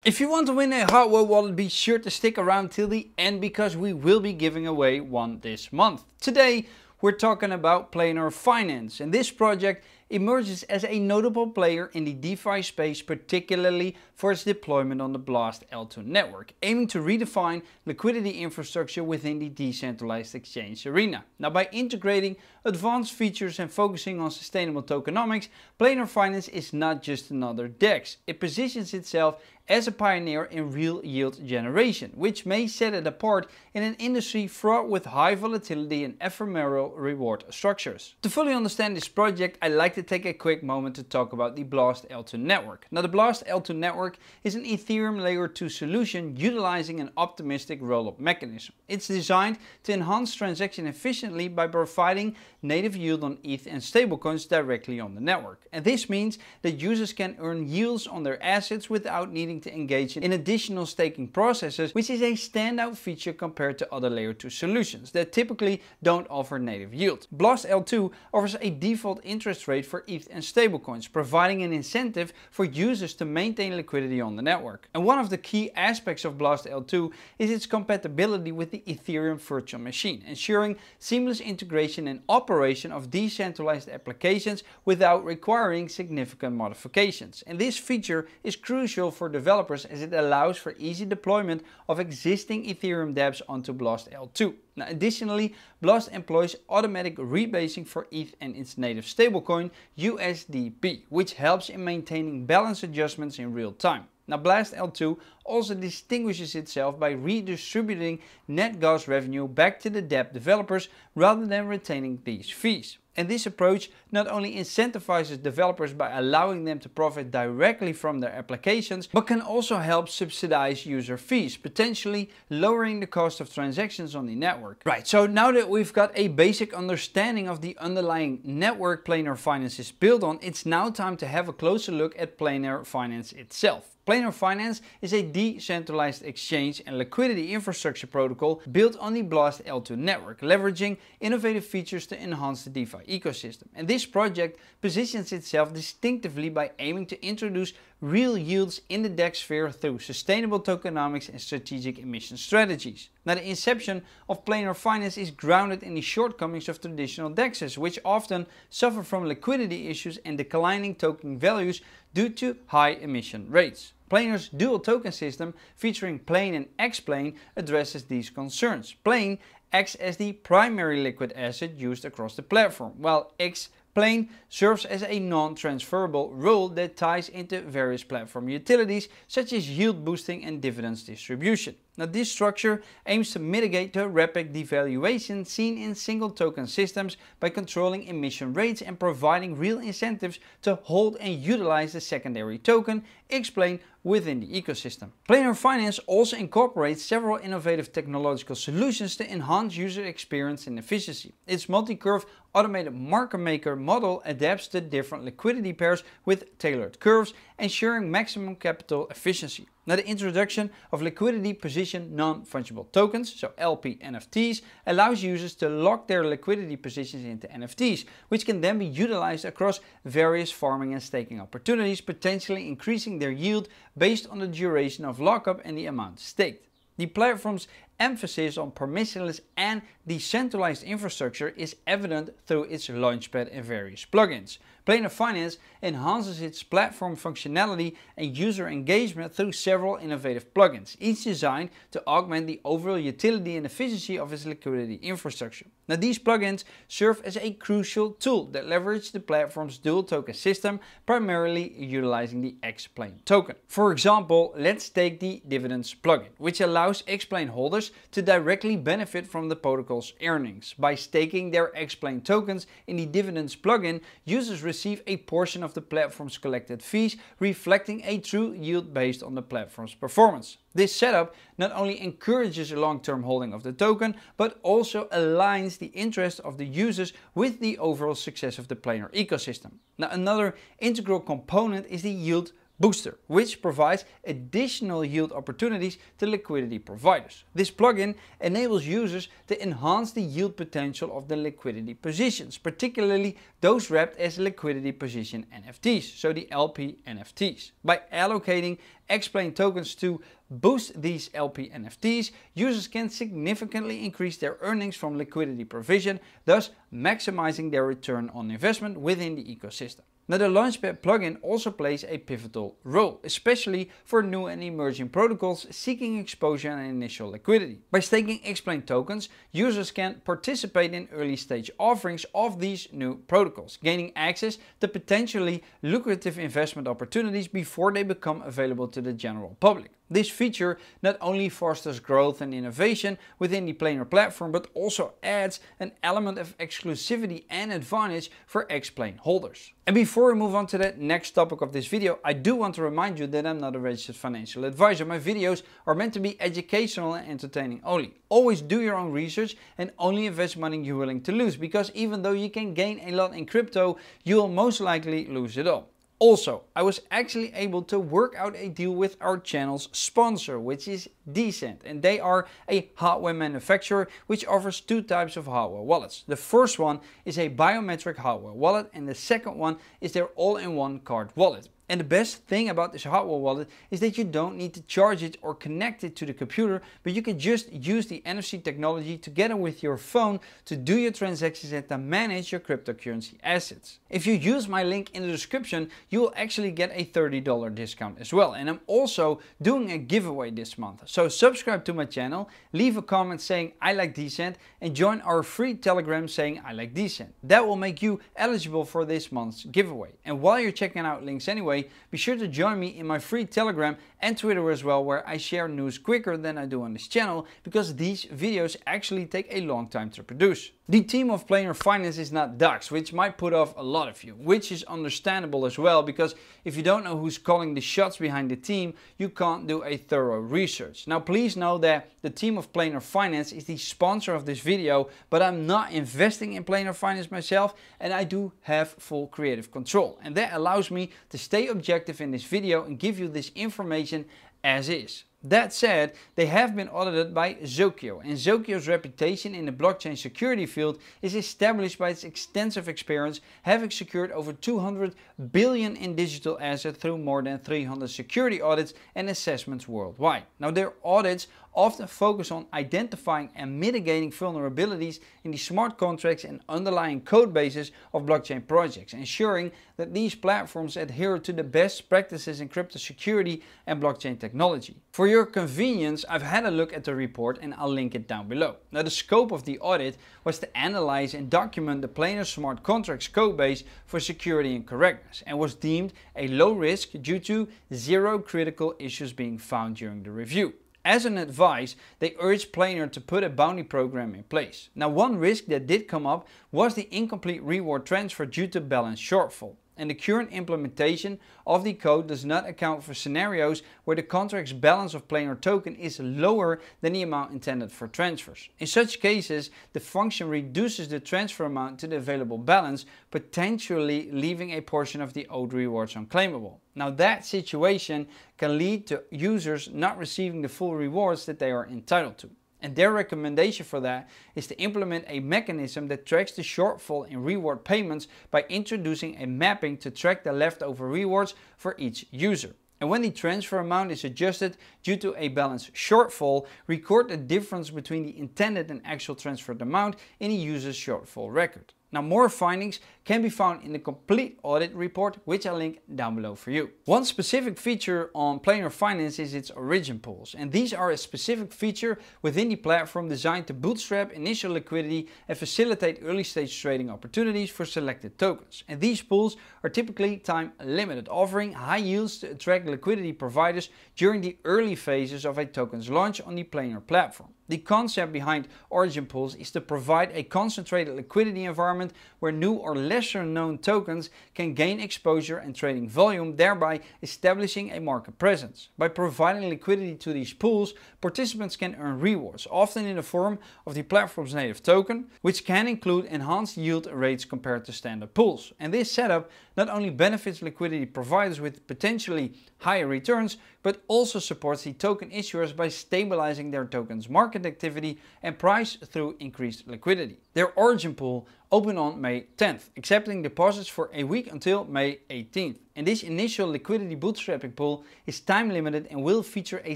If you want to win a hardware wallet, be sure to stick around till the end because we will be giving away one this month. Today we're talking about Planar Finance, and this project emerges as a notable player in the DeFi space, particularly for its deployment on the Blast L2 network, aiming to redefine liquidity infrastructure within the decentralized exchange arena. Now, by integrating advanced features and focusing on sustainable tokenomics, Planar Finance is not just another DEX. It positions itself as a pioneer in real yield generation, which may set it apart in an industry fraught with high volatility and ephemeral reward structures. To fully understand this project, I'd like to take a quick moment to talk about the Blast L2 network. Now, the Blast L2 network is an Ethereum layer 2 solution utilizing an optimistic rollup mechanism. It's designed to enhance transaction efficiently by providing native yield on ETH and stablecoins directly on the network. And this means that users can earn yields on their assets without needing to engage in additional staking processes, which is a standout feature compared to other layer 2 solutions that typically don't offer native yield. Blast L2 offers a default interest rate for ETH and stablecoins, providing an incentive for users to maintain liquidity on the network. And one of the key aspects of Blast L2 is its compatibility with the Ethereum virtual machine, ensuring seamless integration and operation of decentralized applications without requiring significant modifications. And this feature is crucial for developers as it allows for easy deployment of existing Ethereum dApps onto Blast L2. Now, additionally, Blast employs automatic rebasing for ETH and its native stablecoin USDP, which helps in maintaining balance adjustments in real time. Now, Blast L2 also distinguishes itself by redistributing net gas revenue back to the dApp developers rather than retaining these fees. And this approach not only incentivizes developers by allowing them to profit directly from their applications, but can also help subsidize user fees, potentially lowering the cost of transactions on the network. Right, so now that we've got a basic understanding of the underlying network Planar Finance is built on, it's now time to have a closer look at Planar Finance itself. Planar Finance is a decentralized exchange and liquidity infrastructure protocol built on the Blast L2 network, leveraging innovative features to enhance the DeFi ecosystem. And this project positions itself distinctively by aiming to introduce real yields in the DEX sphere through sustainable tokenomics and strategic emission strategies. Now, the inception of Planar Finance is grounded in the shortcomings of traditional DEXs, which often suffer from liquidity issues and declining token values due to high emission rates. Planar's dual token system featuring Plain and Explained addresses these concerns. Plain acts as the primary liquid asset used across the platform, while Explained serves as a non-transferable role that ties into various platform utilities such as yield boosting and dividends distribution. Now, this structure aims to mitigate the rapid devaluation seen in single token systems by controlling emission rates and providing real incentives to hold and utilize the secondary token Explained within the ecosystem. Planar Finance also incorporates several innovative technological solutions to enhance user experience and efficiency. Its multi-curve automated market maker model adapts to different liquidity pairs with tailored curves, ensuring maximum capital efficiency. Now, the introduction of liquidity position non-fungible tokens, so LP NFTs, allows users to lock their liquidity positions into NFTs, which can then be utilized across various farming and staking opportunities, potentially increasing their yield based on the duration of lockup and the amount staked. The platform's emphasis on permissionless and decentralized infrastructure is evident through its launchpad and various plugins. Planar Finance enhances its platform functionality and user engagement through several innovative plugins, each designed to augment the overall utility and efficiency of its liquidity infrastructure. Now, these plugins serve as a crucial tool that leverage the platform's dual token system, primarily utilizing the Explained token. For example, let's take the Dividends plugin, which allows Explained holders to directly benefit from the protocol's earnings. By staking their Explained tokens in the Dividends plugin, users receive a portion of the platform's collected fees, reflecting a true yield based on the platform's performance. This setup not only encourages long-term holding of the token, but also aligns the interest of the users with the overall success of the Planar ecosystem. Now, another integral component is the yield Booster, which provides additional yield opportunities to liquidity providers. This plugin enables users to enhance the yield potential of the liquidity positions, particularly those wrapped as liquidity position NFTs, so the LP NFTs. By allocating Explained tokens to boost these LP NFTs, users can significantly increase their earnings from liquidity provision, thus maximizing their return on investment within the ecosystem. Now, the Launchpad plugin also plays a pivotal role, especially for new and emerging protocols seeking exposure and initial liquidity. By staking Explained tokens, users can participate in early stage offerings of these new protocols, gaining access to potentially lucrative investment opportunities before they become available to the general public. This feature not only fosters growth and innovation within the Planar platform, but also adds an element of exclusivity and advantage for Explained holders. And before we move on to the next topic of this video, I do want to remind you that I'm not a registered financial advisor. My videos are meant to be educational and entertaining only. Always do your own research and only invest money you're willing to lose, because even though you can gain a lot in crypto, you will most likely lose it all. Also, I was actually able to work out a deal with our channel's sponsor, which is Decent, and they are a hardware manufacturer which offers two types of hardware wallets. The first one is a biometric hardware wallet, and the second one is their all-in-one card wallet. And the best thing about this hardware wallet is that you don't need to charge it or connect it to the computer, but you can just use the NFC technology together with your phone to do your transactions and to manage your cryptocurrency assets. If you use my link in the description, you will actually get a $30 discount as well. And I'm also doing a giveaway this month. So subscribe to my channel, leave a comment saying I like Decent, and join our free Telegram saying I like Decent. That will make you eligible for this month's giveaway. And while you're checking out links anyway, be sure to join me in my free Telegram and Twitter as well, where I share news quicker than I do on this channel, because these videos actually take a long time to produce. The team of Planar Finance is not Dux, which might put off a lot of you, which is understandable as well, because if you don't know who's calling the shots behind the team, you can't do a thorough research. Now, please know that the team of Planar Finance is the sponsor of this video, but I'm not investing in Planar Finance myself, and I do have full creative control. And that allows me to stay objective in this video and give you this information as is. That said, they have been audited by Zokyo, and Zokyo's reputation in the blockchain security field is established by its extensive experience, having secured over 200 billion in digital assets through more than 300 security audits and assessments worldwide. Now, their audits often focus on identifying and mitigating vulnerabilities in the smart contracts and underlying code bases of blockchain projects, ensuring that these platforms adhere to the best practices in crypto security and blockchain technology. For your convenience, I've had a look at the report and I'll link it down below. Now, the scope of the audit was to analyze and document the Planar smart contracts code base for security and correctness, and was deemed a low risk due to zero critical issues being found during the review. As an advice, they urged Planar to put a bounty program in place. Now, one risk that did come up was the incomplete reward transfer due to balance shortfall. And the current implementation of the code does not account for scenarios where the contract's balance of Planar token is lower than the amount intended for transfers. In such cases, the function reduces the transfer amount to the available balance, potentially leaving a portion of the owed rewards unclaimable. Now, that situation can lead to users not receiving the full rewards that they are entitled to. And their recommendation for that is to implement a mechanism that tracks the shortfall in reward payments by introducing a mapping to track the leftover rewards for each user. And when the transfer amount is adjusted due to a balance shortfall, record the difference between the intended and actual transferred amount in the user's shortfall record. Now, more findings can be found in the complete audit report, which I'll link down below for you. One specific feature on Planar Finance is its OriginPools, and these are a specific feature within the platform designed to bootstrap initial liquidity and facilitate early stage trading opportunities for selected tokens. And these pools are typically time limited, offering high yields to attract liquidity providers during the early phases of a token's launch on the Planar platform. The concept behind OriginPools is to provide a concentrated liquidity environment where new or lesser known tokens can gain exposure and trading volume, thereby establishing a market presence. By providing liquidity to these pools, participants can earn rewards, often in the form of the platform's native token, which can include enhanced yield rates compared to standard pools. And this setup not only benefits liquidity providers with potentially higher returns, but also supports the token issuers by stabilizing their tokens' market activity and price through increased liquidity. Their origin pool opened on May 10th, accepting deposits for a week until May 18th. And this initial liquidity bootstrapping pool is time limited and will feature a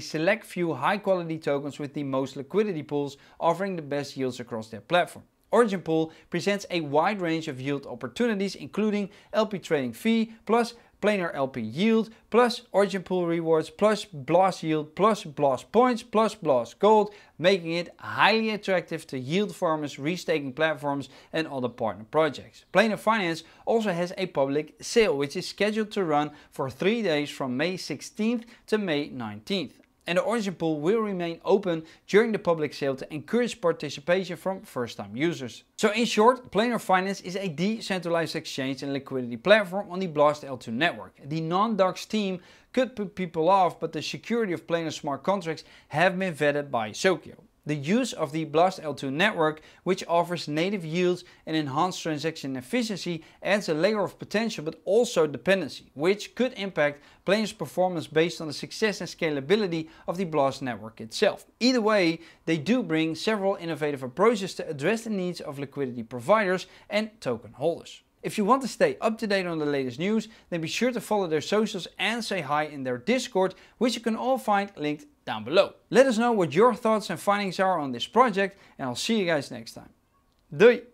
select few high quality tokens with the most liquidity pools offering the best yields across their platform. OriginPools presents a wide range of yield opportunities, including LP trading fee, plus Planar LP yield, plus OriginPools rewards, plus BLAS yield, plus BLAS points, plus BLAS gold, making it highly attractive to yield farmers, restaking platforms and other partner projects. Planar Finance also has a public sale, which is scheduled to run for 3 days from May 16th to May 19th. And the origin pool will remain open during the public sale to encourage participation from first-time users. So in short, Planar Finance is a decentralized exchange and liquidity platform on the BLAST L2 network. The non-docs team could put people off, but the security of Planar smart contracts have been vetted by Sokio. The use of the BLAST L2 network, which offers native yields and enhanced transaction efficiency, adds a layer of potential but also dependency, which could impact Planar's performance based on the success and scalability of the BLAST network itself. Either way, they do bring several innovative approaches to address the needs of liquidity providers and token holders. If you want to stay up to date on the latest news, then be sure to follow their socials and say hi in their Discord, which you can all find linked down below. Let us know what your thoughts and findings are on this project, and I'll see you guys next time. Doei!